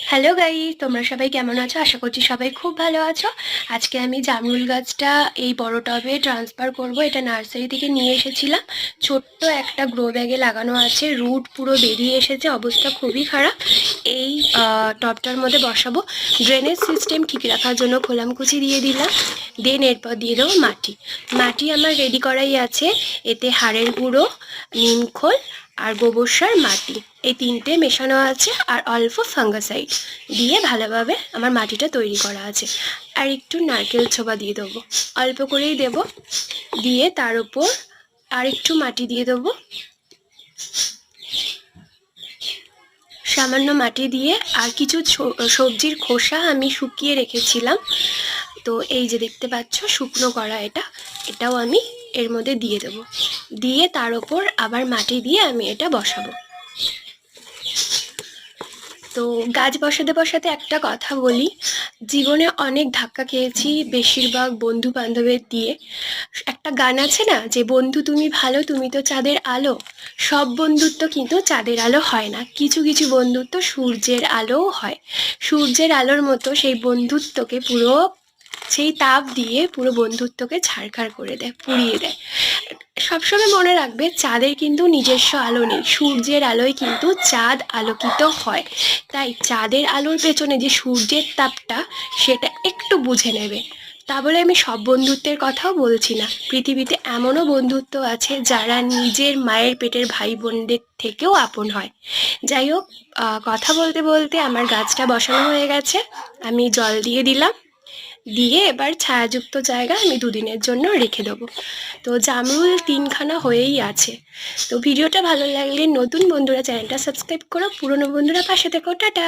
Hello guys, তোমরা সবাই কেমন আছো? আশা করছি সবাই খুব ভালো আছো। আজকে আমি জামরুল গাছটা এই বড় টবে ট্রান্সফার করব। এটা নার্সারি থেকে নিয়ে এসেছিলাম। ছোট্ট একটা গ্রো ব্যাগে লাগানো আছে, রুট পুরো বেরিয়ে এসেছে, অবস্থা খুবই খারাপ। এই টবটার মধ্যে বসাবো। ড্রেনেজ সিস্টেম ঠিক রাখার জন্য খোলামকুচি দিয়ে দিলাম। দেন এরপর দিয়ে দেবো মাটি। মাটি আমার রেডি করাই আছে। এতে হাড়ের গুঁড়ো, নিমখোল আর গোবর সার, মাটি এই তিনটে মেশানো আছে, আর অল্প ফাঙ্গাসাইড দিয়ে ভালোভাবে আমার মাটিটা তৈরি করা আছে। আর একটু নারকেল ছোবা দিয়ে দেবো, অল্প করেই দেব। দিয়ে তার উপর আর একটু মাটি দিয়ে দেবো, সামান্য মাটি দিয়ে। আর কিছু সবজির খোসা আমি শুকিয়ে রেখেছিলাম, তো এই যে দেখতে পাচ্ছ শুকনো করা, এটাও আমি এর মধ্যে দিয়ে দেবো। দিয়ে তার উপর আবার মাটি দিয়ে আমি এটা বসাবো। তো গাছ বসাতে বসাতে একটা কথা বলি, জীবনে অনেক ধাক্কা খেয়েছি, বেশিরভাগ বন্ধু বান্ধবের দিয়ে। একটা গান আছে না, যে বন্ধু তুমি ভালো তুমি তো চাঁদের আলো। সব বন্ধুত্ব কিন্তু চাঁদের আলো হয় না, কিছু কিছু বন্ধুত্ব সূর্যের আলোও হয়। সূর্যের আলোর মতো সেই বন্ধুত্বকে পুরো, সেই তাপ দিয়ে পুরো বন্ধুত্বকে ছারখার করে দেয়, পুড়িয়ে দেয়। সবসময় মনে রাখবে, চাঁদের কিন্তু নিজস্ব আলো নেই, সূর্যের আলোয় কিন্তু চাঁদ আলোকিত হয়। তাই চাঁদের আলোর পেছনে যে সূর্যের তাপটা, সেটা একটু বুঝে নেবে। তা বলে আমি সব বন্ধুত্বের কথাও বলছি না, পৃথিবীতে এমনও বন্ধুত্ব আছে যারা নিজের মায়ের পেটের ভাই বোনদের থেকেও আপন হয়। যাই হোক, কথা বলতে বলতে আমার গাছটা বসানো হয়ে গেছে। আমি জল দিয়ে দিলাম। দিয়ে এবার ছায়াযুক্ত জায়গা আমি দুদিনের জন্য রেখে দেবো। তো জামরুল 3খানা হয়েই আছে। তো ভিডিওটা ভালো লাগলে নতুন বন্ধুরা চ্যানেলটা সাবস্ক্রাইব করো, পুরনো বন্ধুরা পাশে থেকো। টাটা।